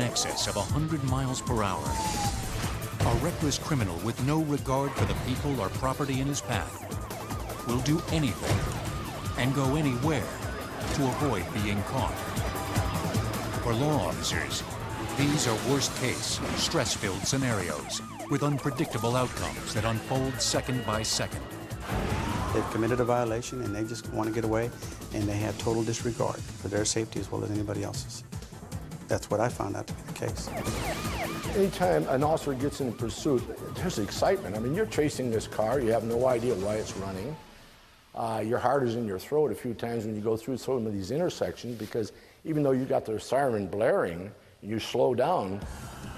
excess of 100 miles per hour. A reckless criminal with no regard for the people or property in his path will do anything and go anywhere to avoid being caught. For law officers, these are worst-case, stress-filled scenarios with unpredictable outcomes that unfold second by second. They've committed a violation and they just want to get away, and they have total disregard for their safety as well as anybody else's. That's what I found out to be the case. Anytime an officer gets in pursuit, there's excitement. I mean, you're chasing this car, you have no idea why it's running. Your heart is in your throat a few times when you go through some of these intersections, because even though you got their siren blaring, you slow down,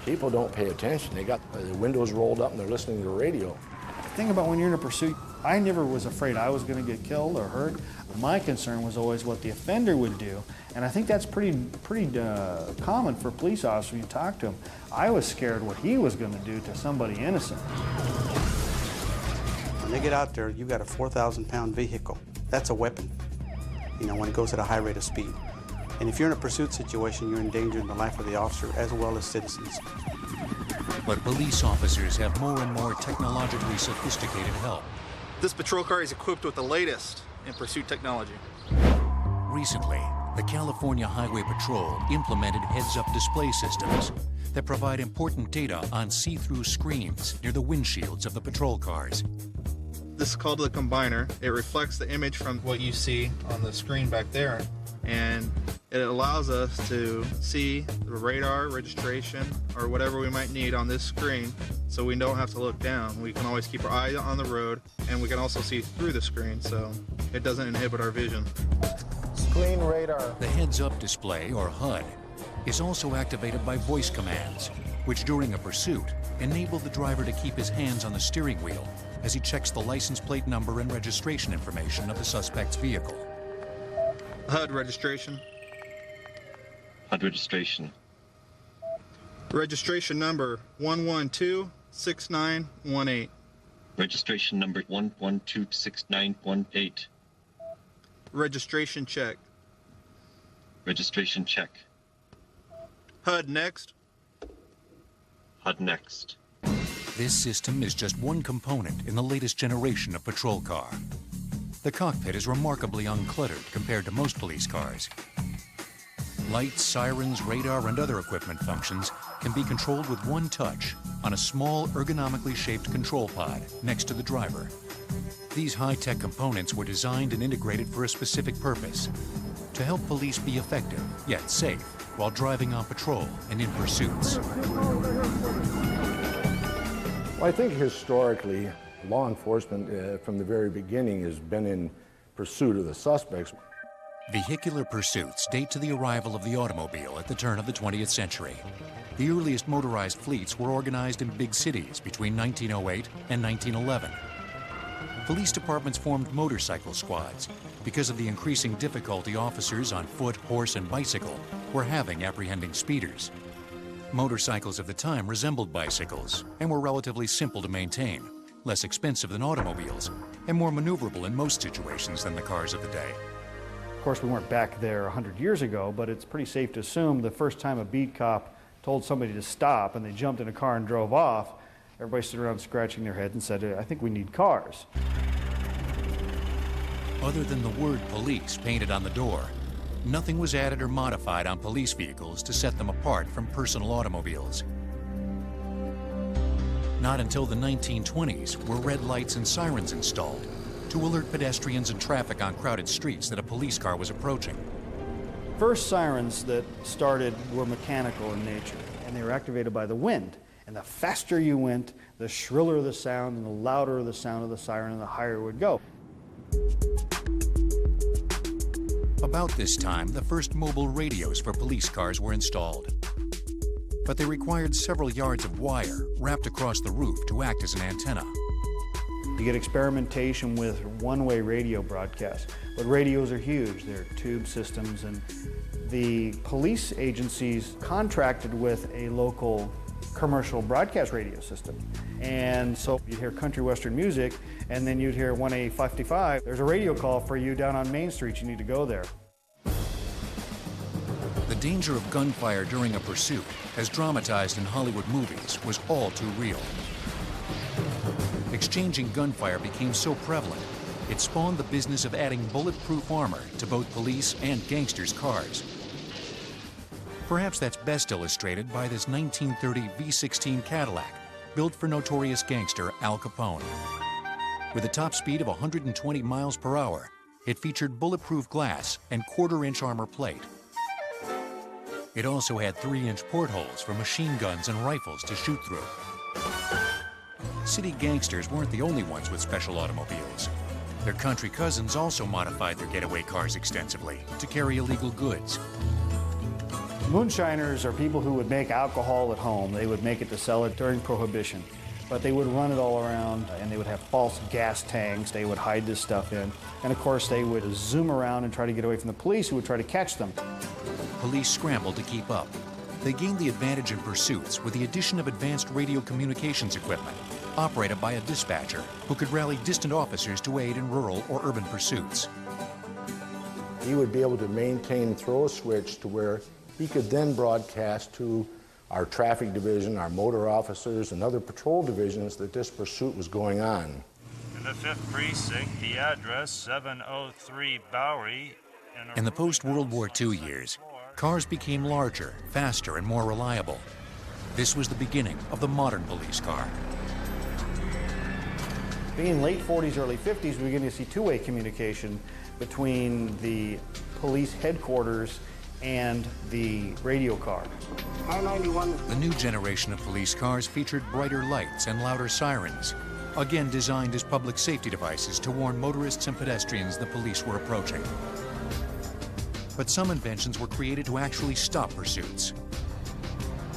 people don't pay attention. They got the windows rolled up and they're listening to the radio. The thing about when you're in a pursuit, I never was afraid I was going to get killed or hurt. My concern was always what the offender would do, and I think that's pretty common for police officers when you talk to them. I was scared what he was going to do to somebody innocent. When they get out there, you've got a 4,000-pound vehicle. That's a weapon, you know, when it goes at a high rate of speed. And if you're in a pursuit situation, you're endangering the life of the officer as well as citizens. But police officers have more and more technologically sophisticated help. This patrol car is equipped with the latest in pursuit technology. Recently, the California Highway Patrol implemented heads-up display systems that provide important data on see-through screens near the windshields of the patrol cars. This is called the combiner. It reflects the image from what you see on the screen back there, and it allows us to see the radar, registration, or whatever we might need on this screen, so we don't have to look down. We can always keep our eye on the road, and we can also see through the screen, so it doesn't inhibit our vision. Screen radar. The heads-up display, or HUD, is also activated by voice commands, which during a pursuit enable the driver to keep his hands on the steering wheel as he checks the license plate number and registration information of the suspect's vehicle. HUD registration. HUD registration. Registration number 1126918. Registration number 1126918. Registration check. Registration check. HUD next. HUD next. This system is just one component in the latest generation of patrol car. The cockpit is remarkably uncluttered compared to most police cars. Lights, sirens, radar, and other equipment functions can be controlled with one touch on a small, ergonomically shaped control pod next to the driver. These high-tech components were designed and integrated for a specific purpose: to help police be effective, yet safe, while driving on patrol and in pursuits. Well, I think historically, law enforcement from the very beginning has been in pursuit of the suspects. Vehicular pursuits date to the arrival of the automobile at the turn of the 20th century. The earliest motorized fleets were organized in big cities between 1908 and 1911. Police departments formed motorcycle squads because of the increasing difficulty officers on foot, horse, and bicycle were having apprehending speeders. Motorcycles of the time resembled bicycles and were relatively simple to maintain, less expensive than automobiles, and more maneuverable in most situations than the cars of the day. Of course, we weren't back there 100 years ago, but it's pretty safe to assume the first time a beat cop told somebody to stop and they jumped in a car and drove off, everybody stood around scratching their head and said, I think we need cars. Other than the word police painted on the door, nothing was added or modified on police vehicles to set them apart from personal automobiles. Not until the 1920s were red lights and sirens installed to alert pedestrians and traffic on crowded streets that a police car was approaching. First sirens that started were mechanical in nature, and they were activated by the wind. And the faster you went, the shriller the sound and the louder the sound of the siren and the higher it would go. About this time, the first mobile radios for police cars were installed. But they required several yards of wire wrapped across the roof to act as an antenna. You get experimentation with one-way radio broadcasts, but radios are huge. They're tube systems, and the police agencies contracted with a local commercial broadcast radio system. And so you'd hear country western music, and then you'd hear 1A55. There's a radio call for you down on Main Street. You need to go there. The danger of gunfire during a pursuit, as dramatized in Hollywood movies, was all too real. Exchanging gunfire became so prevalent, it spawned the business of adding bulletproof armor to both police and gangsters' cars. Perhaps that's best illustrated by this 1930 V16 Cadillac, built for notorious gangster Al Capone. With a top speed of 120 miles per hour, it featured bulletproof glass and quarter-inch armor plate. It also had 3-inch portholes for machine guns and rifles to shoot through. City gangsters weren't the only ones with special automobiles. Their country cousins also modified their getaway cars extensively to carry illegal goods. Moonshiners are people who would make alcohol at home. They would make it to sell it during Prohibition. But they would run it all around, and they would have false gas tanks they would hide this stuff in. And of course, they would zoom around and try to get away from the police, who would try to catch them. Police scrambled to keep up. They gained the advantage in pursuits with the addition of advanced radio communications equipment, operated by a dispatcher who could rally distant officers to aid in rural or urban pursuits. He would be able to maintain, throw a switch to where he could then broadcast to our traffic division, our motor officers, and other patrol divisions that this pursuit was going on. In the 5th Precinct, the address 703 Bowery. In the post-World War II years, cars became larger, faster, and more reliable. This was the beginning of the modern police car. Being late 40s, early 50s, we begin to see two-way communication between the police headquarters and the radio car. The new generation of police cars featured brighter lights and louder sirens, again designed as public safety devices to warn motorists and pedestrians the police were approaching. But some inventions were created to actually stop pursuits.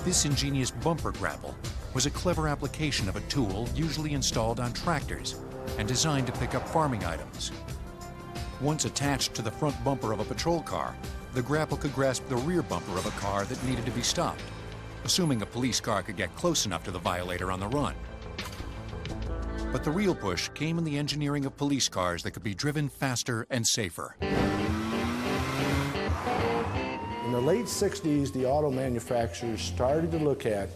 This ingenious bumper grapple was a clever application of a tool usually installed on tractors and designed to pick up farming items. Once attached to the front bumper of a patrol car, the grapple could grasp the rear bumper of a car that needed to be stopped, assuming a police car could get close enough to the violator on the run. But the real push came in the engineering of police cars that could be driven faster and safer. In the late 60s, the auto manufacturers started to look at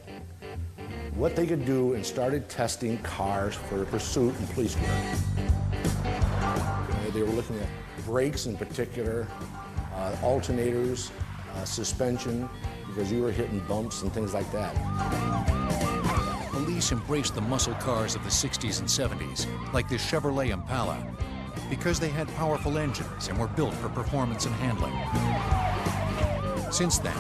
what they could do and started testing cars for pursuit and police work. They were looking at brakes in particular, alternators, suspension, because you were hitting bumps and things like that. Police embraced the muscle cars of the 60s and 70s, like this Chevrolet Impala, because they had powerful engines and were built for performance and handling. Since then,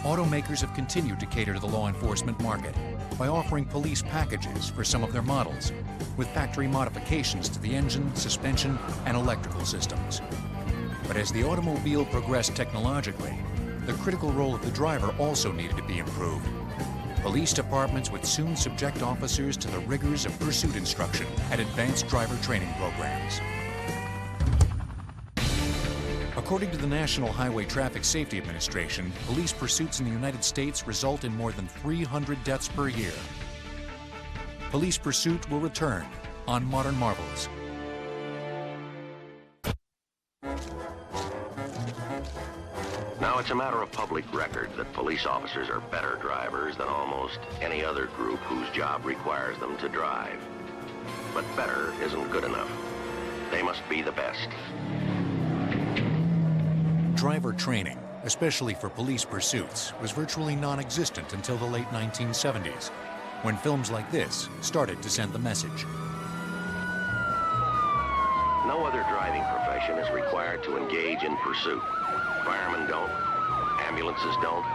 automakers have continued to cater to the law enforcement market by offering police packages for some of their models, with factory modifications to the engine, suspension, and electrical systems. But as the automobile progressed technologically, the critical role of the driver also needed to be improved. Police departments would soon subject officers to the rigors of pursuit instruction and advanced driver training programs. According to the National Highway Traffic Safety Administration, police pursuits in the United States result in more than 300 deaths per year. Police Pursuit will return on Modern Marvels. Now, it's a matter of public record that police officers are better drivers than almost any other group whose job requires them to drive. But better isn't good enough. They must be the best. Driver training, especially for police pursuits, was virtually non-existent until the late 1970s, when films like this started to send the message. No other driving profession is required to engage in pursuit. Firemen don't, ambulances don't,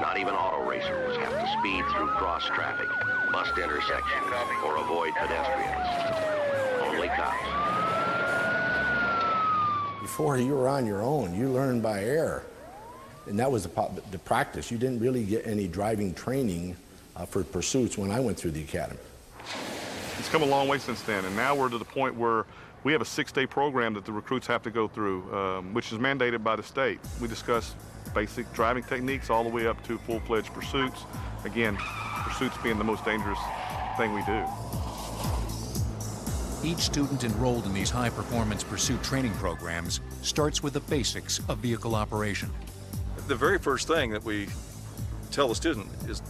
not even auto racers have to speed through cross traffic, bust intersections, or avoid pedestrians. Only cops. Before you were on your own, you learned by ear. And that was the practice. You didn't really get any driving training for pursuits when I went through the academy. It's come a long way since then, and now we're to the point where we have a 6-day program that the recruits have to go through, which is mandated by the state. We discuss basic driving techniques all the way up to full-fledged pursuits. Again, pursuits being the most dangerous thing we do. Each student enrolled in these high-performance pursuit training programs starts with the basics of vehicle operation. The The very first thing that we tell the student is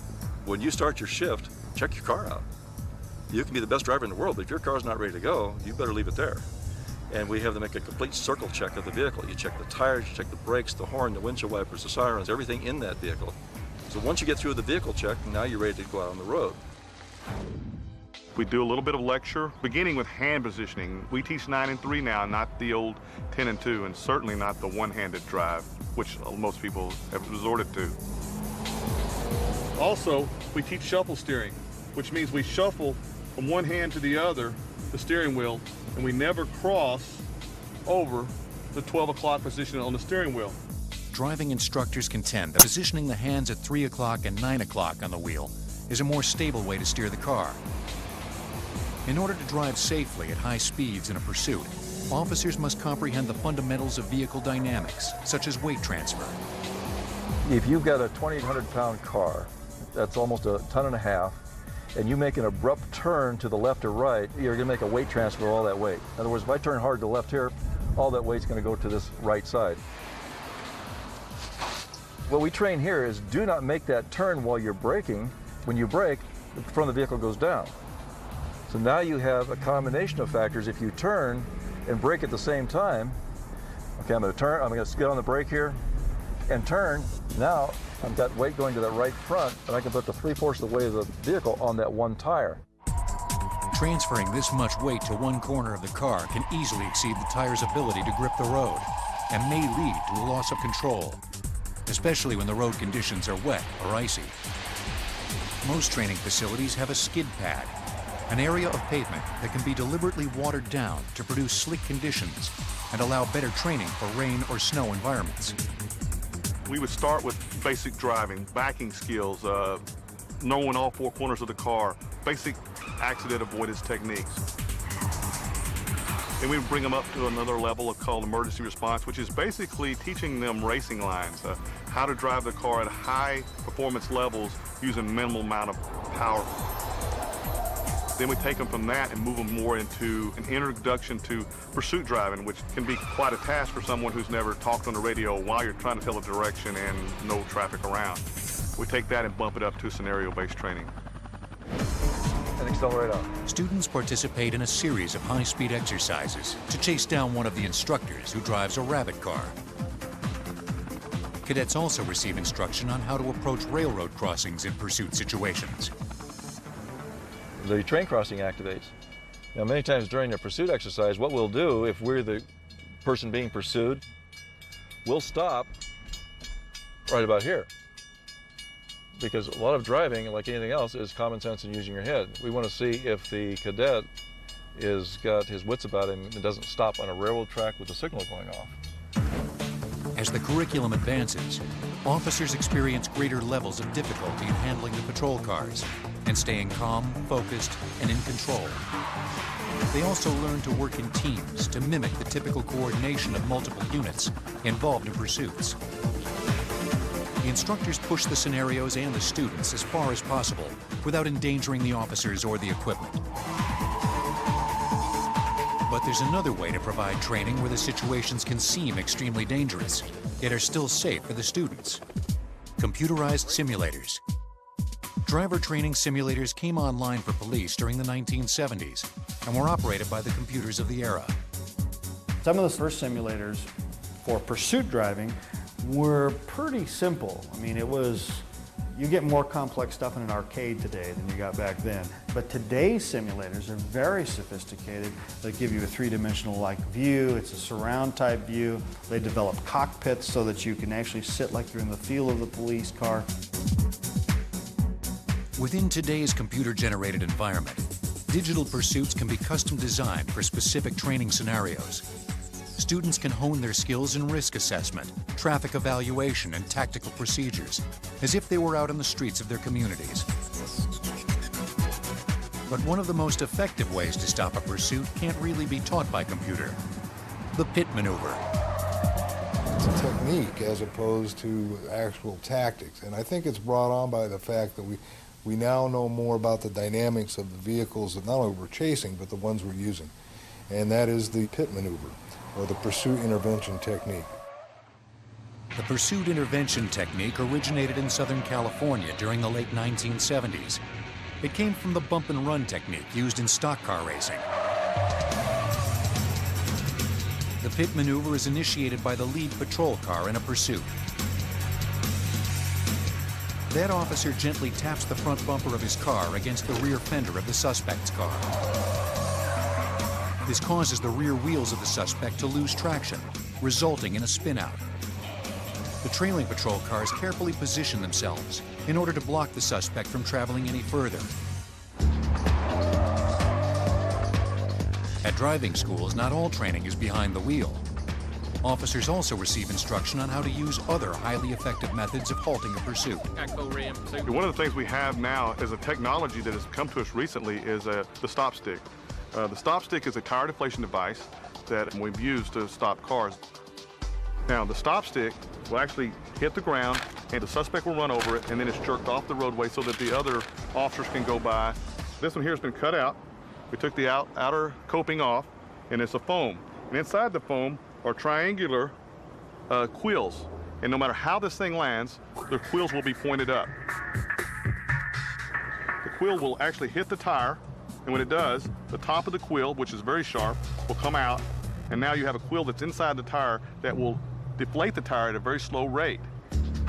when you start your shift, check your car out. You can be the best driver in the world, but if your car's not ready to go, you better leave it there. And we have them make a complete circle check of the vehicle. You check the tires, you check the brakes, the horn, the windshield wipers, the sirens, everything in that vehicle. So once you get through the vehicle check, now you're ready to go out on the road. We do a little bit of lecture, beginning with hand positioning. We teach 9 and 3 now, not the old 10 and 2, and certainly not the one-handed drive, which most people have resorted to. Also, we teach shuffle steering, which means we shuffle from one hand to the other, the steering wheel, and we never cross over the 12 o'clock position on the steering wheel. Driving instructors contend that positioning the hands at 3 o'clock and 9 o'clock on the wheel is a more stable way to steer the car. In order to drive safely at high speeds in a pursuit, officers must comprehend the fundamentals of vehicle dynamics, such as weight transfer. If you've got a 2,800-pound car, that's almost a ton and a half, and you make an abrupt turn to the left or right, you're going to make a weight transfer of all that weight. In other words, if I turn hard to the left here, all that weight's going to go to this right side. What we train here is do not make that turn while you're braking. When you brake, the front of the vehicle goes down. So now you have a combination of factors. If you turn and brake at the same time, okay, I'm going to turn, I'm going to get on the brake here and turn. Now I've got weight going to that right front, and I can put the 3/4 of the weight of the vehicle on that one tire. Transferring this much weight to one corner of the car can easily exceed the tire's ability to grip the road and may lead to a loss of control, especially when the road conditions are wet or icy. Most training facilities have a skid pad, an area of pavement that can be deliberately watered down to produce slick conditions and allow better training for rain or snow environments. We would start with basic driving, backing skills, knowing all 4 corners of the car, basic accident avoidance techniques. Then we would bring them up to another level called emergency response, which is basically teaching them racing lines, how to drive the car at high performance levels using minimal amount of power. Then we take them from that and move them more into an introduction to pursuit driving, which can be quite a task for someone who's never talked on the radio while you're trying to tell a direction and no traffic around. We take that and bump it up to scenario-based training. And accelerate up. Students participate in a series of high-speed exercises to chase down one of the instructors who drives a rabbit car. Cadets also receive instruction on how to approach railroad crossings in pursuit situations. The train crossing activates. Now, many times during a pursuit exercise, what we'll do if we're the person being pursued, we'll stop right about here. Because a lot of driving, like anything else, is common sense and using your head. We want to see if the cadet is got his wits about him and doesn't stop on a railroad track with the signal going off. As the curriculum advances, officers experience greater levels of difficulty in handling the patrol cars and staying calm, focused, and in control. They also learn to work in teams to mimic the typical coordination of multiple units involved in pursuits. The instructors push the scenarios and the students as far as possible without endangering the officers or the equipment. But there's another way to provide training where the situations can seem extremely dangerous, yet are still safe for the students. Computerized simulators. Driver training simulators came online for police during the 1970s and were operated by the computers of the era. Some of the first simulators for pursuit driving were pretty simple. I mean, you get more complex stuff in an arcade today than you got back then. But today's simulators are very sophisticated. They give you a three-dimensional like view. It's a surround type view. They develop cockpits so that you can actually sit like you're in the feel of the police car. Within today's computer-generated environment, digital pursuits can be custom designed for specific training scenarios. Students can hone their skills in risk assessment, traffic evaluation, and tactical procedures, as if they were out on the streets of their communities. But one of the most effective ways to stop a pursuit can't really be taught by computer: the pit maneuver. It's a technique as opposed to actual tactics, and I think it's brought on by the fact that we now know more about the dynamics of the vehicles that not only we're chasing, but the ones we're using, and that is the pit maneuver, or the pursuit intervention technique. The pursuit intervention technique originated in Southern California during the late 1970s. It came from the bump and run technique used in stock car racing. The pit maneuver is initiated by the lead patrol car in a pursuit. That officer gently taps the front bumper of his car against the rear fender of the suspect's car. This causes the rear wheels of the suspect to lose traction, resulting in a spin-out. The trailing patrol cars carefully position themselves in order to block the suspect from traveling any further. At driving schools, not all training is behind the wheel. Officers also receive instruction on how to use other highly effective methods of halting a pursuit. One of the things we have now as a technology that has come to us recently is the stop stick. The stop stick is a tire deflation device that we've used to stop cars. Now, the stop stick will actually hit the ground, and the suspect will run over it, and then it's jerked off the roadway so that the other officers can go by. This one here has been cut out. We took the outer coping off, and it's a foam. And inside the foam are triangular quills. And no matter how this thing lands, the quills will be pointed up. The quill will actually hit the tire, and when it does, the top of the quill, which is very sharp, will come out, and now you have a quill that's inside the tire that will deflate the tire at a very slow rate.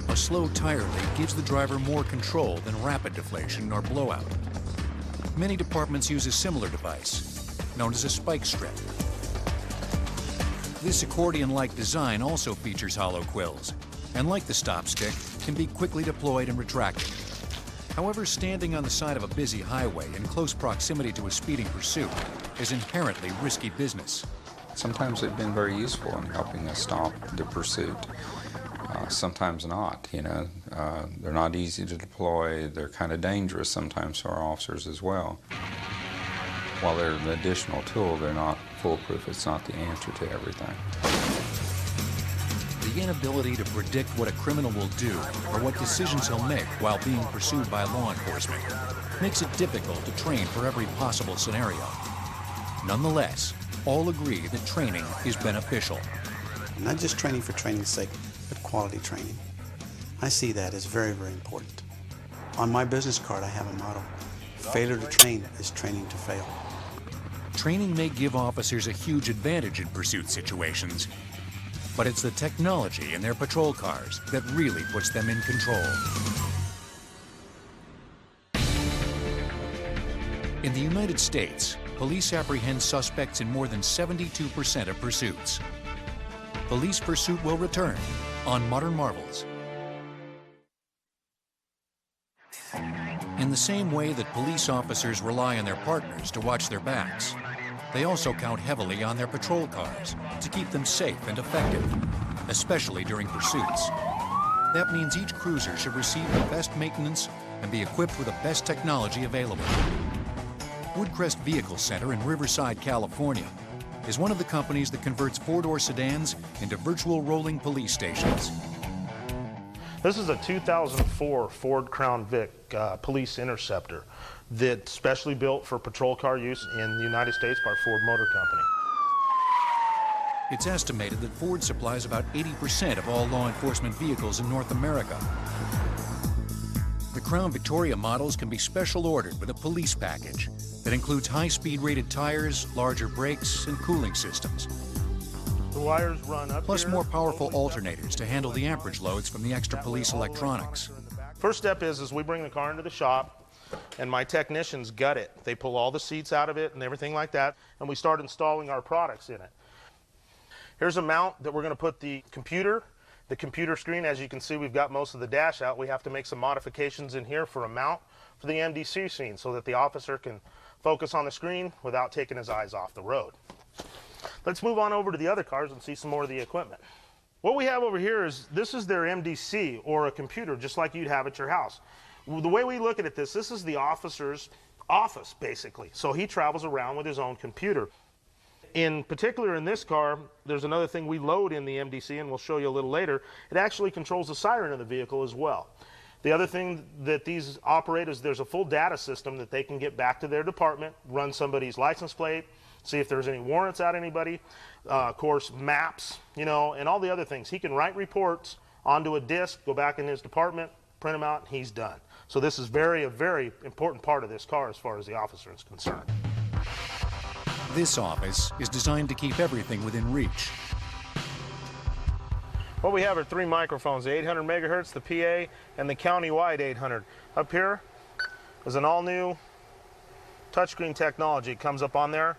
A slow tire leak gives the driver more control than rapid deflation or blowout. Many departments use a similar device, known as a spike strip. This accordion-like design also features hollow quills, and like the stop stick, can be quickly deployed and retracted. However, standing on the side of a busy highway in close proximity to a speeding pursuit is inherently risky business. Sometimes they've been very useful in helping us stop the pursuit. Sometimes not, you know. They're not easy to deploy. They're kind of dangerous sometimes for our officers as well. While they're an additional tool, they're not foolproof. It's not the answer to everything. The inability to predict what a criminal will do or what decisions he'll make while being pursued by law enforcement makes it difficult to train for every possible scenario. Nonetheless, all agree that training is beneficial. Not just training for training's sake, but quality training. I see that as very, very important. On my business card, I have a motto: failure to train is training to fail. Training may give officers a huge advantage in pursuit situations, but it's the technology in their patrol cars that really puts them in control. In the United States, police apprehend suspects in more than 72% of pursuits. Police Pursuit will return on Modern Marvels. In the same way that police officers rely on their partners to watch their backs, they also count heavily on their patrol cars to keep them safe and effective, especially during pursuits. That means each cruiser should receive the best maintenance and be equipped with the best technology available. Woodcrest Vehicle Center in Riverside, California, is one of the companies that converts four-door sedans into virtual rolling police stations. This is a 2004 Ford Crown Vic police interceptor that's specially built for patrol car use in the United States by Ford Motor Company. It's estimated that Ford supplies about 80% of all law enforcement vehicles in North America. The Crown Victoria models can be special ordered with a police package that includes high-speed rated tires, larger brakes, and cooling systems. The wires run up plus here, more powerful alternators to handle the amperage loads from the extra police electronics. First step is we bring the car into the shop, and my technicians gut it. They pull all the seats out of it and everything like that, and we start installing our products in it. Here's a mount that we're going to put the computer screen. As you can see, we've got most of the dash out. We have to make some modifications in here for a mount for the MDC scene so that the officer can focus on the screen without taking his eyes off the road. Let's move on over to the other cars and see some more of the equipment. What we have over here is, this is their MDC, or a computer, just like you'd have at your house. The way we look at it, this is the officer's office, basically. So he travels around with his own computer. In particular, in this car, there's another thing we load in the MDC, and we'll show you a little later. It actually controls the siren of the vehicle as well. The other thing that these operate is there's a full data system that they can get back to their department, run somebody's license plate, see if there's any warrants out anybody, of course, maps, you know, and all the other things. He can write reports onto a disc, go back in his department, print them out, and he's done. So this is a very important part of this car as far as the officer is concerned. This office is designed to keep everything within reach. What we have are 3 microphones, the 800 megahertz, the PA, and the county-wide 800. Up here is an all-new touchscreen technology. It comes up on there.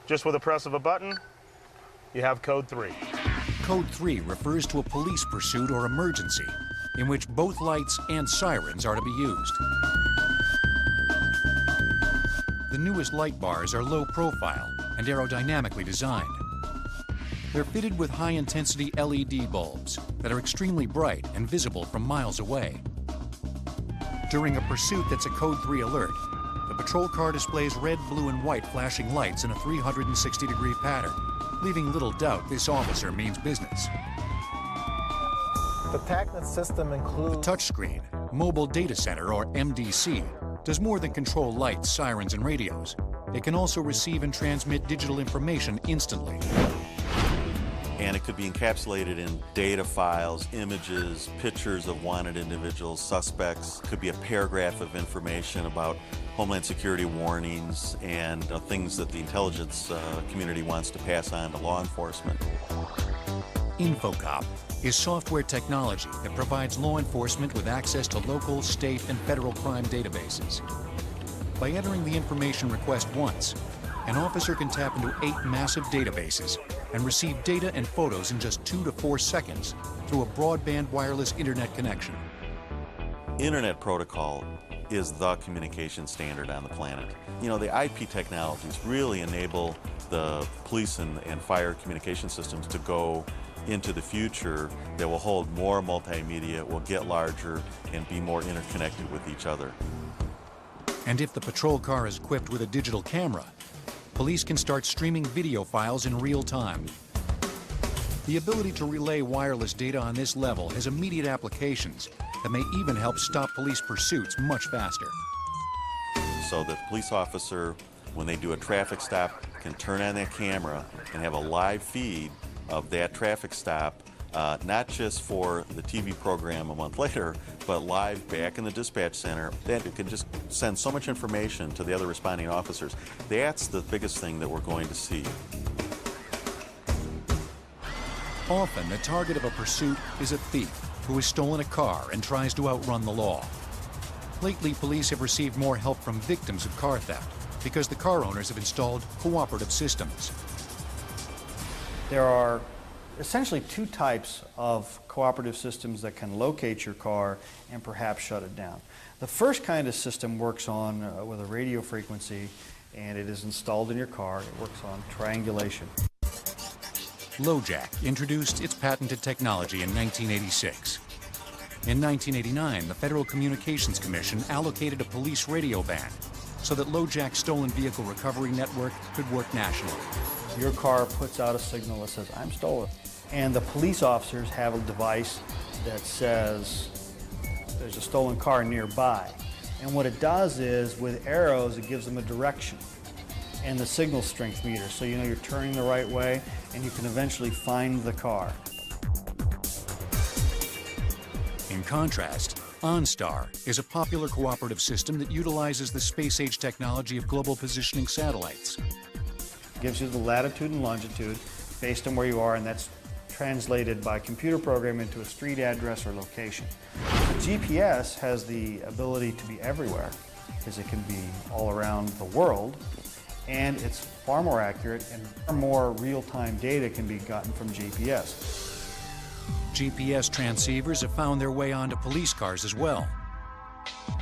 Just with a press of a button, you have code 3. Code 3 refers to a police pursuit or emergency in which both lights and sirens are to be used. The newest light bars are low profile and aerodynamically designed. They're fitted with high-intensity LED bulbs that are extremely bright and visible from miles away. During a pursuit that's a Code 3 alert, the patrol car displays red, blue, and white flashing lights in a 360-degree pattern, leaving little doubt this officer means business. The TACnet system includes a touchscreen, mobile data center, or MDC, does more than control lights, sirens, and radios. It can also receive and transmit digital information instantly. And it could be encapsulated in data files, images, pictures of wanted individuals, suspects. Could be a paragraph of information about Homeland Security warnings and things that the intelligence community wants to pass on to law enforcement. InfoCop is software technology that provides law enforcement with access to local, state, and federal crime databases. By entering the information request once, an officer can tap into 8 massive databases and receive data and photos in just 2 to 4 seconds through a broadband wireless internet connection. Internet protocol is the communication standard on the planet. You know, the IP technologies really enable the police and fire communication systems to go into the future that will hold more multimedia, will get larger, and be more interconnected with each other. And if the patrol car is equipped with a digital camera, police can start streaming video files in real time. The ability to relay wireless data on this level has immediate applications that may even help stop police pursuits much faster. So that the police officer, when they do a traffic stop, can turn on that camera and have a live feed of that traffic stop, not just for the TV program a month later, but live back in the dispatch center. That it can just send so much information to the other responding officers. That's the biggest thing that we're going to see. Often, the target of a pursuit is a thief who has stolen a car and tries to outrun the law. Lately, police have received more help from victims of car theft because the car owners have installed cooperative systems. There are essentially 2 types of cooperative systems that can locate your car and perhaps shut it down. The first kind of system works on with a radio frequency, and it is installed in your car. It works on triangulation. LoJack introduced its patented technology in 1986. In 1989, the Federal Communications Commission allocated a police radio band so that LoJack's stolen vehicle recovery network could work nationally. Your car puts out a signal that says, "I'm stolen." And the police officers have a device that says there's a stolen car nearby. And what it does is, with arrows, it gives them a direction and the signal strength meter. So you know you're turning the right way and you can eventually find the car. In contrast, OnStar is a popular cooperative system that utilizes the space-age technology of global positioning satellites. It gives you the latitude and longitude based on where you are, and that's translated by computer program into a street address or location. The GPS has the ability to be everywhere because it can be all around the world, and it's far more accurate, and far more real-time data can be gotten from GPS. GPS transceivers have found their way onto police cars as well.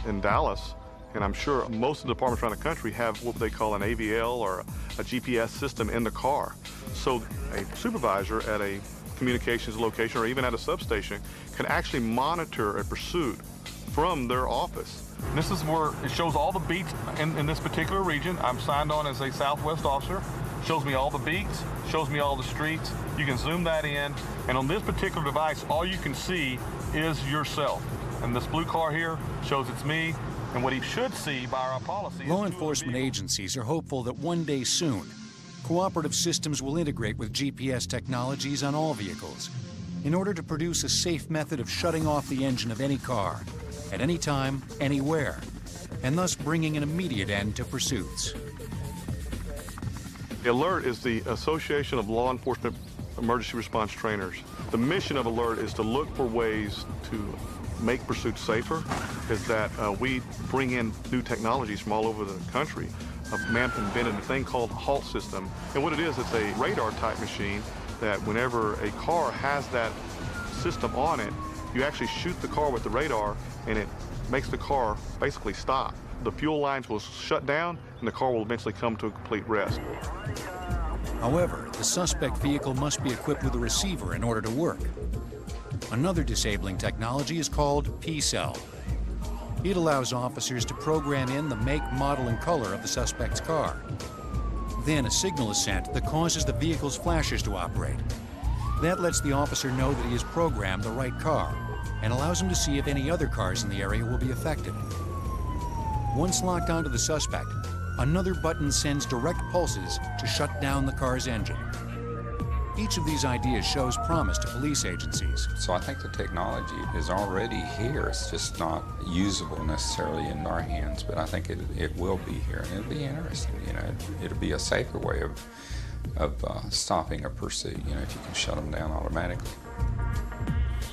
In Dallas, and I'm sure most of the departments around the country have what they call an AVL or a GPS system in the car. So a supervisor at a communications location or even at a substation can actually monitor a pursuit from their office. This is where it shows all the beats in this particular region. I'm signed on as a Southwest officer. Shows me all the beats, shows me all the streets. You can zoom that in, and on this particular device, all you can see is yourself. And this blue car here shows it's me, and what he should see by our policy. Law enforcement agencies are hopeful that one day soon, cooperative systems will integrate with GPS technologies on all vehicles, in order to produce a safe method of shutting off the engine of any car, at any time, anywhere, and thus bringing an immediate end to pursuits. ALERT is the Association of Law Enforcement Emergency Response Trainers. The mission of ALERT is to look for ways to make pursuits safer, is that we bring in new technologies from all over the country. A man invented a thing called HALT system, and what it is, it's a radar type machine that whenever a car has that system on it, you actually shoot the car with the radar and it makes the car basically stop. The fuel lines will shut down and the car will eventually come to a complete rest. However, the suspect vehicle must be equipped with a receiver in order to work. Another disabling technology is called P-Cell. It allows officers to program in the make, model, and color of the suspect's car. Then a signal is sent that causes the vehicle's flashes to operate. That lets the officer know that he has programmed the right car and allows him to see if any other cars in the area will be affected. Once locked onto the suspect, another button sends direct pulses to shut down the car's engine. Each of these ideas shows promise to police agencies. So I think the technology is already here. It's just not usable necessarily in our hands, but I think it will be here, and it'll be interesting. You know, it'll be a safer way of stopping a pursuit. You know, if you can shut them down automatically.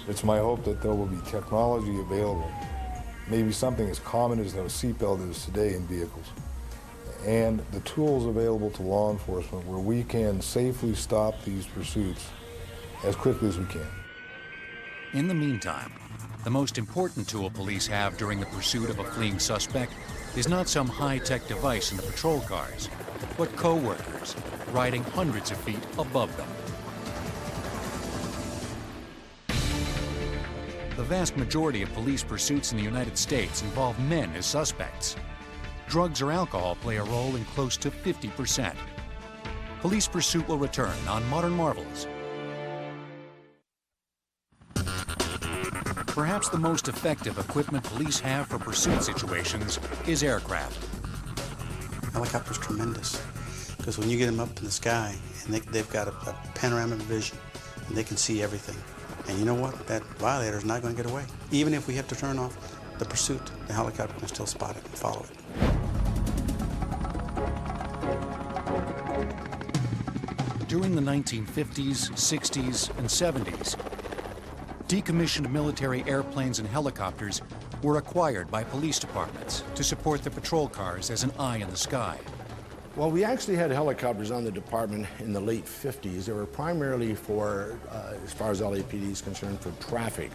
It's my hope that there will be technology available, maybe something as common as a seatbelt is today in vehicles, and the tools available to law enforcement where we can safely stop these pursuits as quickly as we can. In the meantime, the most important tool police have during the pursuit of a fleeing suspect is not some high-tech device in the patrol cars, but co-workers riding hundreds of feet above them. The vast majority of police pursuits in the United States involve men as suspects. Drugs or alcohol play a role in close to 50%. Police Pursuit will return on Modern Marvels. Perhaps the most effective equipment police have for pursuit situations is aircraft. Helicopter's tremendous, because when you get them up in the sky, and they've got a panoramic vision, and they can see everything. And you know what? That violator's not going to get away. Even if we have to turn off the pursuit, the helicopter can still spot it and follow it. During the 1950s, 60s, and 70s, decommissioned military airplanes and helicopters were acquired by police departments to support the patrol cars as an eye in the sky. Well, we actually had helicopters on the department in the late 50s. They were primarily for, as far as LAPD is concerned, for traffic.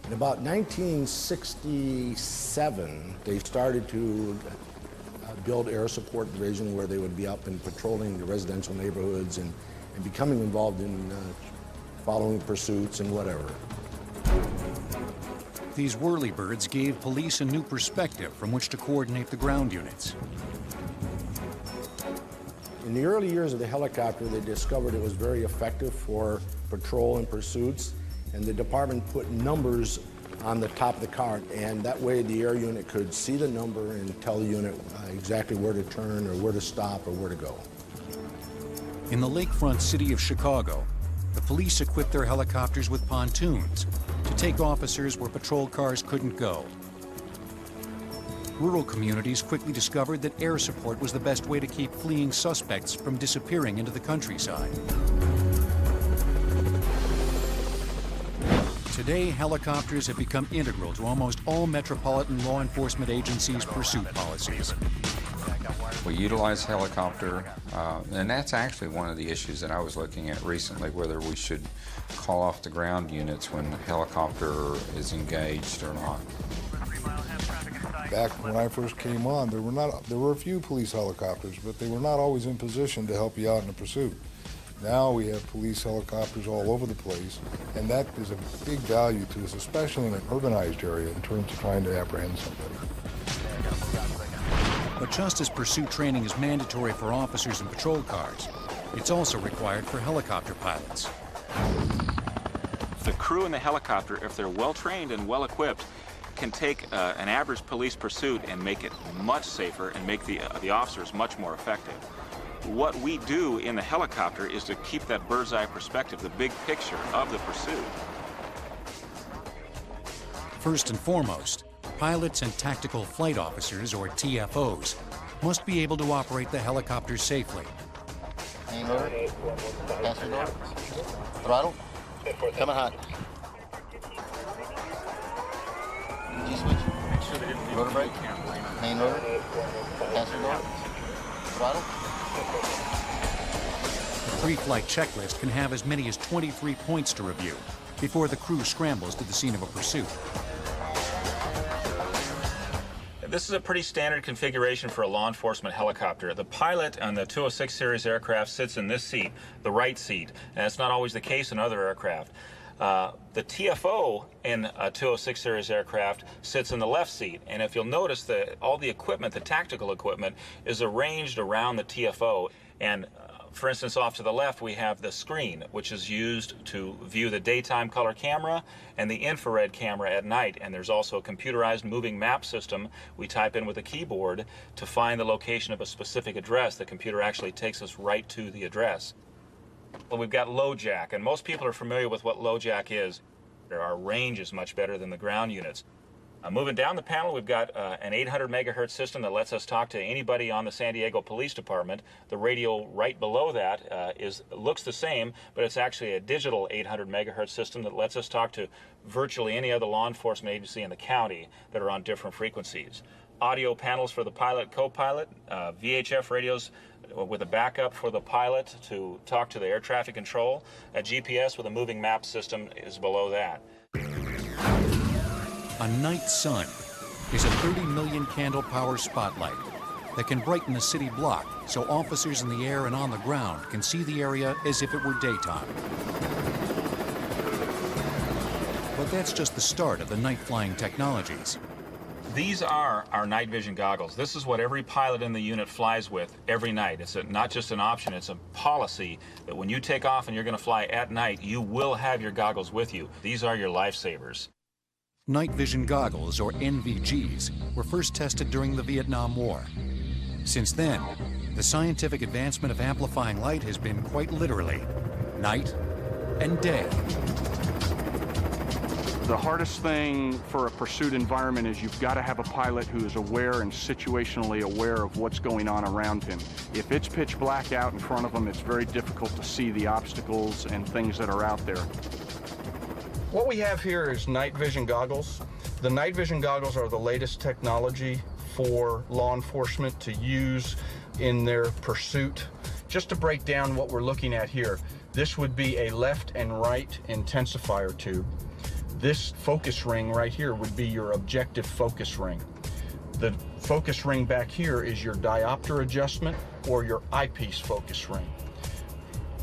In about 1967, they started to build air support division where they would be up and patrolling the residential neighborhoods and becoming involved in following pursuits and whatever. These whirlybirds gave police a new perspective from which to coordinate the ground units. In the early years of the helicopter, they discovered it was very effective for patrol and pursuits, and the department put numbers on the top of the car, and that way the air unit could see the number and tell the unit exactly where to turn or where to stop or where to go. In the lakefront city of Chicago, the police equipped their helicopters with pontoons to take officers where patrol cars couldn't go. Rural communities quickly discovered that air support was the best way to keep fleeing suspects from disappearing into the countryside. Today, helicopters have become integral to almost all metropolitan law enforcement agencies' pursuit policies. We utilize helicopter, and that's actually one of the issues that I was looking at recently, whether we should call off the ground units when the helicopter is engaged or not. Back when I first came on, there were a few police helicopters, but they were not always in position to help you out in a pursuit. Now we have police helicopters all over the place, and that is a big value to us, especially in an urbanized area in terms of trying to apprehend somebody. But just as pursuit training is mandatory for officers in patrol cars, it's also required for helicopter pilots. The crew in the helicopter, if they're well trained and well equipped, can take an average police pursuit and make it much safer and make the officers much more effective. What we do in the helicopter is to keep that bird's eye perspective, the big picture of the pursuit. First and foremost, pilots and tactical flight officers, or TFOs, must be able to operate the helicopter safely. Main rotor, passenger door, throttle, coming hot. G-switch, rotor brake, main rotor, passenger door, throttle. The pre-flight checklist can have as many as 23 points to review before the crew scrambles to the scene of a pursuit. This is a pretty standard configuration for a law enforcement helicopter. The pilot on the 206 series aircraft sits in this seat, the right seat, and that's not always the case in other aircraft. The TFO in a 206 series aircraft sits in the left seat, and if you'll notice that all the equipment, the tactical equipment, is arranged around the TFO. And for instance, off to the left, we have the screen, which is used to view the daytime color camera and the infrared camera at night. And there's also a computerized moving map system we type in with a keyboard to find the location of a specific address. The computer actually takes us right to the address. Well, we've got low jack, and most people are familiar with what low jack is. Our range is much better than the ground units. Moving down the panel, we've got an 800 megahertz system that lets us talk to anybody on the San Diego Police Department. The radio right below that looks the same, but it's actually a digital 800 megahertz system that lets us talk to virtually any other law enforcement agency in the county that are on different frequencies. Audio panels for the pilot, co-pilot, VHF radios with a backup for the pilot to talk to the air traffic control. A GPS with a moving map system is below that. A night sun is a 30 million candle power spotlight that can brighten a city block so officers in the air and on the ground can see the area as if it were daytime. But that's just the start of the night flying technologies. These are our night vision goggles. This is what every pilot in the unit flies with every night. It's not just an option, it's a policy that when you take off and you're going to fly at night, you will have your goggles with you. These are your lifesavers. Night vision goggles, or NVGs, were first tested during the Vietnam War. Since then, the scientific advancement of amplifying light has been quite literally night and day. The hardest thing for a pursuit environment is you've got to have a pilot who is aware and situationally aware of what's going on around him. If it's pitch black out in front of him, it's very difficult to see the obstacles and things that are out there. What we have here is night vision goggles. The night vision goggles are the latest technology for law enforcement to use in their pursuit. Just to break down what we're looking at here, this would be a left and right intensifier tube. This focus ring right here would be your objective focus ring. The focus ring back here is your diopter adjustment or your eyepiece focus ring.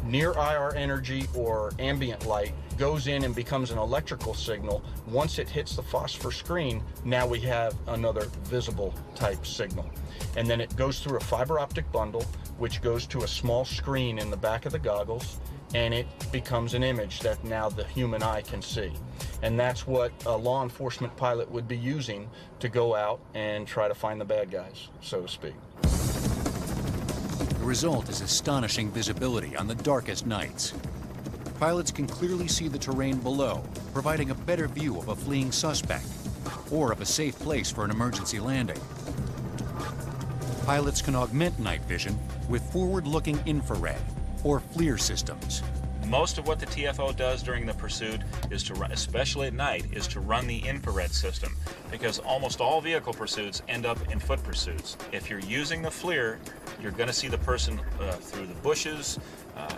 Near IR energy or ambient light goes in and becomes an electrical signal. Once it hits the phosphor screen, now we have another visible type signal. And then it goes through a fiber optic bundle, which goes to a small screen in the back of the goggles, and it becomes an image that now the human eye can see. And that's what a law enforcement pilot would be using to go out and try to find the bad guys, so to speak. The result is astonishing visibility on the darkest nights. Pilots can clearly see the terrain below, providing a better view of a fleeing suspect or of a safe place for an emergency landing. Pilots can augment night vision with forward-looking infrared or FLIR systems. Most of what the TFO does during the pursuit is to run, especially at night, is to run the infrared system, because almost all vehicle pursuits end up in foot pursuits. If you're using the FLIR, you're going to see the person through the bushes,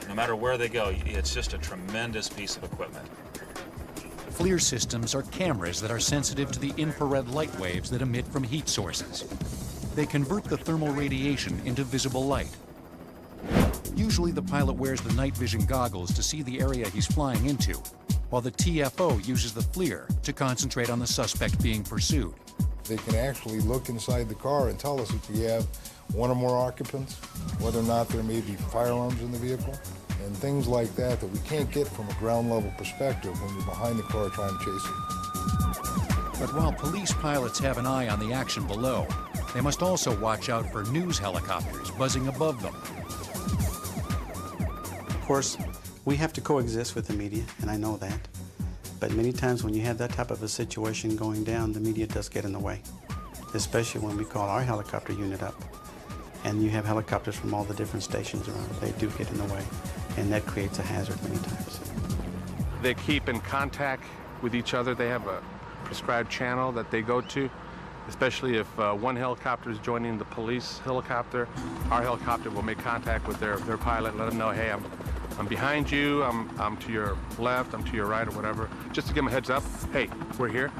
no matter where they go. It's just a tremendous piece of equipment. FLIR systems are cameras that are sensitive to the infrared light waves that emit from heat sources. They convert the thermal radiation into visible light. Usually the pilot wears the night vision goggles to see the area he's flying into, while the TFO uses the FLIR to concentrate on the suspect being pursued. They can actually look inside the car and tell us if we have one or more occupants, whether or not there may be firearms in the vehicle, and things like that that we can't get from a ground level perspective when you're behind the car trying to chase it. But while police pilots have an eye on the action below, they must also watch out for news helicopters buzzing above them. Of course, we have to coexist with the media, and I know that. But many times when you have that type of a situation going down, the media does get in the way, especially when we call our helicopter unit up. And you have helicopters from all the different stations around. They do get in the way, and that creates a hazard many times. They keep in contact with each other. They have a prescribed channel that they go to, especially if one helicopter is joining the police helicopter. Our helicopter will make contact with their pilot, let them know, hey, I'm behind you, I'm to your left, I'm to your right, or whatever, just to give them a heads up, hey, we're here,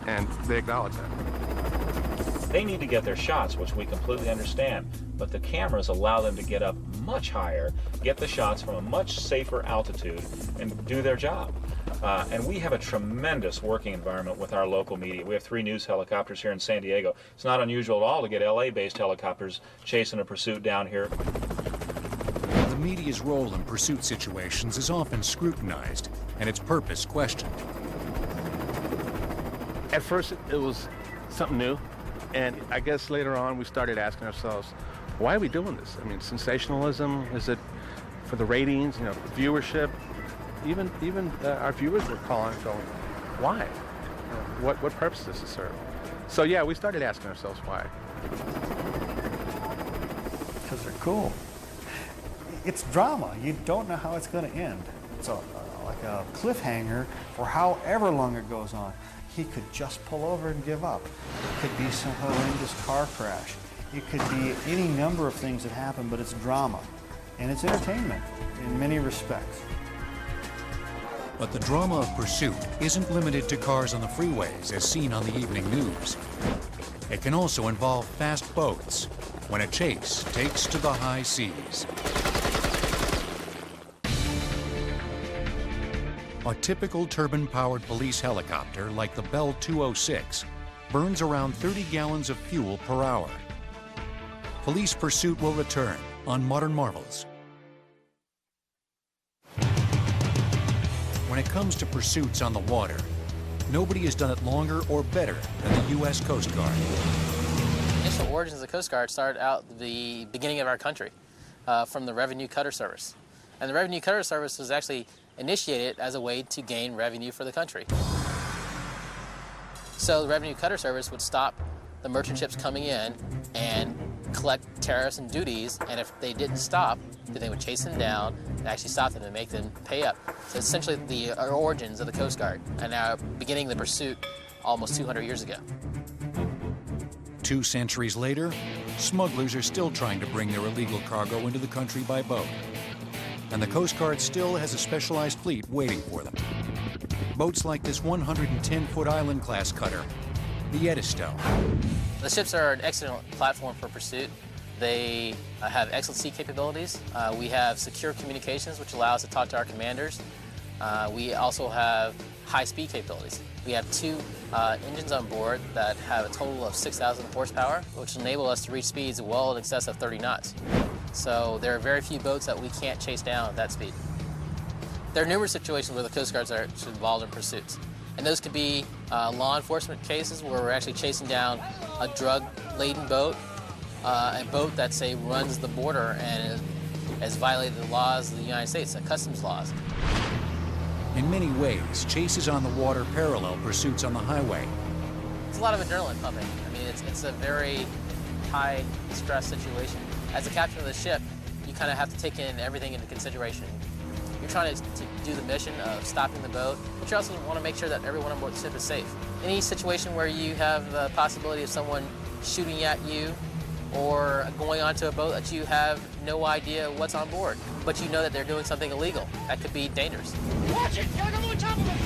and they acknowledge that. They need to get their shots, which we completely understand, but the cameras allow them to get up much higher, get the shots from a much safer altitude, and do their job. And we have a tremendous working environment with our local media. We have 3 news helicopters here in San Diego. It's not unusual at all to get LA-based helicopters chasing a pursuit down here. The media's role in pursuit situations is often scrutinized and its purpose questioned. At first, it was something new, and I guess later on we started asking ourselves, why are we doing this? I mean, sensationalism, is it for the ratings, viewership? Even our viewers were calling and going, why? What purpose does it serve? So yeah, we started asking ourselves why. Because they're cool. It's drama. You don't know how it's going to end. It's like a cliffhanger for however long it goes on. He could just pull over and give up. It could be some horrendous car crash. It could be any number of things that happen, but it's drama. And it's entertainment in many respects. But the drama of pursuit isn't limited to cars on the freeways as seen on the evening news. It can also involve fast boats when a chase takes to the high seas. A typical turbine-powered police helicopter like the Bell 206 burns around 30 gallons of fuel per hour. Police pursuit will return on Modern Marvels. When it comes to pursuits on the water, nobody has done it longer or better than the U.S. Coast Guard. The initial origins of the Coast Guard started out the beginning of our country from the Revenue Cutter Service. And the Revenue Cutter Service was actually initiated as a way to gain revenue for the country. So the Revenue Cutter Service would stop the merchant ships coming in and collect tariffs and duties, and if they didn't stop, then they would chase them down and actually stop them and make them pay up. So essentially the origins of the Coast Guard, and now beginning the pursuit almost 200 years ago. 2 centuries later, smugglers are still trying to bring their illegal cargo into the country by boat. And the Coast Guard still has a specialized fleet waiting for them. Boats like this 110-foot island-class cutter, the Edisto. The ships are an excellent platform for pursuit. They have excellent sea capabilities. We have secure communications, which allow us to talk to our commanders. We also have high-speed capabilities. We have 2 engines on board that have a total of 6,000 horsepower, which enable us to reach speeds well in excess of 30 knots. So there are very few boats that we can't chase down at that speed. There are numerous situations where the Coast Guards are involved in pursuits. And those could be law enforcement cases where we're actually chasing down a drug-laden boat, a boat that, say, runs the border and has violated the laws of the United States, the customs laws. In many ways, chases on the water parallel pursuits on the highway. It's a lot of adrenaline pumping. I mean, it's a very high-stress situation. As a captain of the ship, you kind of have to take in everything into consideration. You're trying to do the mission of stopping the boat, but you also want to make sure that everyone on board the ship is safe. Any situation where you have the possibility of someone shooting at you or going onto a boat that you have no idea what's on board, but you know that they're doing something illegal, that could be dangerous. Watch it! Gotta go on top of it!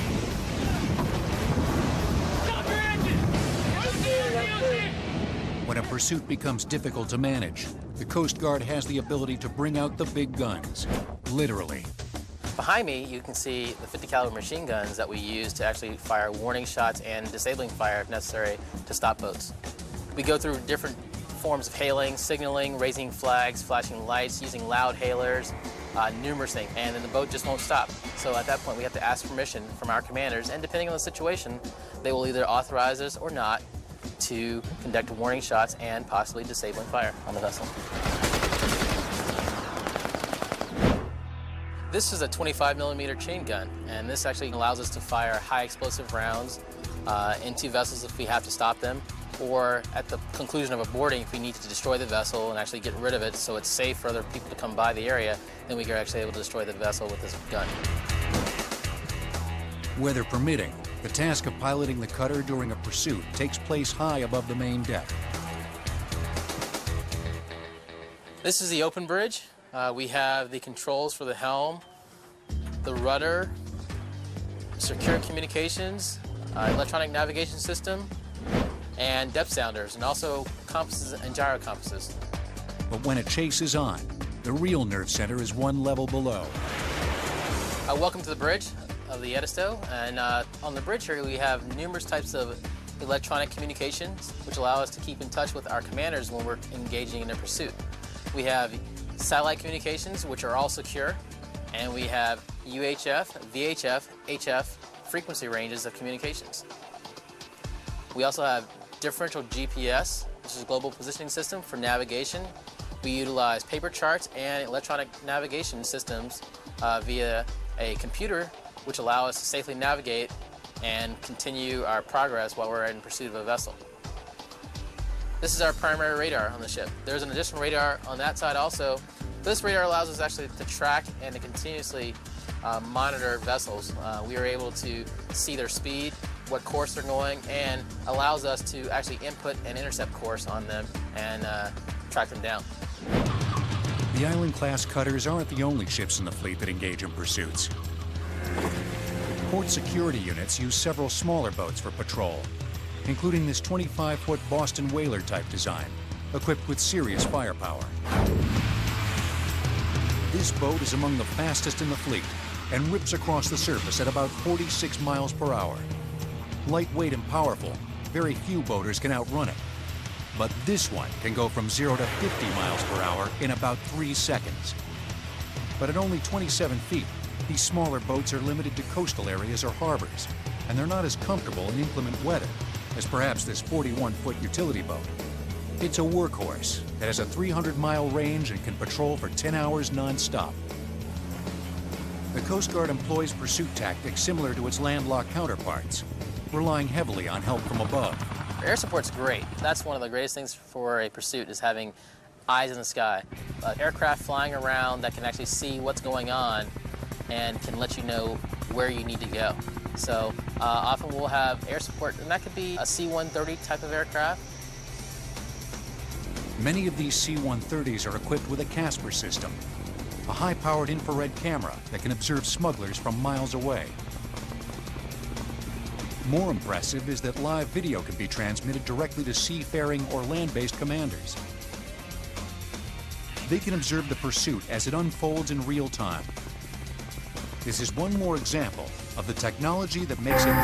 Stop your engine! When a pursuit becomes difficult to manage, the Coast Guard has the ability to bring out the big guns, literally. Behind me, you can see the 50 caliber machine guns that we use to actually fire warning shots and disabling fire if necessary to stop boats. We go through different forms of hailing, signaling, raising flags, flashing lights, using loud hailers, numerous things, and then the boat just won't stop. So at that point, we have to ask permission from our commanders, and depending on the situation, they will either authorize us or not to conduct warning shots and possibly disabling fire on the vessel. This is a 25mm chain gun, and this actually allows us to fire high explosive rounds into vessels if we have to stop them, or at the conclusion of a boarding if we need to destroy the vessel and actually get rid of it so it's safe for other people to come by the area, then we are actually able to destroy the vessel with this gun. Weather permitting, the task of piloting the cutter during a pursuit takes place high above the main deck. This is the open bridge. We have the controls for the helm, the rudder, secure communications, electronic navigation system, and depth sounders, and also compasses and gyro compasses. But when a chase is on, the real nerve center is one level below. Welcome to the bridge of the Edisto, and on the bridge here we have numerous types of electronic communications which allow us to keep in touch with our commanders when we're engaging in a pursuit. We have satellite communications, which are all secure, and we have UHF, VHF, HF frequency ranges of communications. We also have differential GPS, which is a global positioning system for navigation. We utilize paper charts and electronic navigation systems via a computer, which allow us to safely navigate and continue our progress while we're in pursuit of a vessel. This is our primary radar on the ship. There's an additional radar on that side also. This radar allows us actually to track and to continuously monitor vessels. We are able to see their speed, what course they're going, and allows us to actually input an intercept course on them and track them down. The Island-class cutters aren't the only ships in the fleet that engage in pursuits. Port security units use several smaller boats for patrol, including this 25-foot Boston whaler type design, equipped with serious firepower. This boat is among the fastest in the fleet and rips across the surface at about 46 miles per hour. Lightweight and powerful, very few boaters can outrun it. But this one can go from 0 to 50 miles per hour in about 3 seconds. But at only 27 feet, these smaller boats are limited to coastal areas or harbors, and they're not as comfortable in inclement weather as perhaps this 41-foot utility boat. It's a workhorse that has a 300-mile range and can patrol for 10 hours non-stop. The Coast Guard employs pursuit tactics similar to its landlocked counterparts, relying heavily on help from above. Air support's great. That's one of the greatest things for a pursuit, is having eyes in the sky. Aircraft flying around that can actually see what's going on and can let you know where you need to go. So often we'll have air support, and that could be a C-130 type of aircraft. Many of these C-130s are equipped with a Casper system, a high-powered infrared camera that can observe smugglers from miles away. More impressive is that live video can be transmitted directly to seafaring or land-based commanders. They can observe the pursuit as it unfolds in real time. This is one more example of the technology that makes it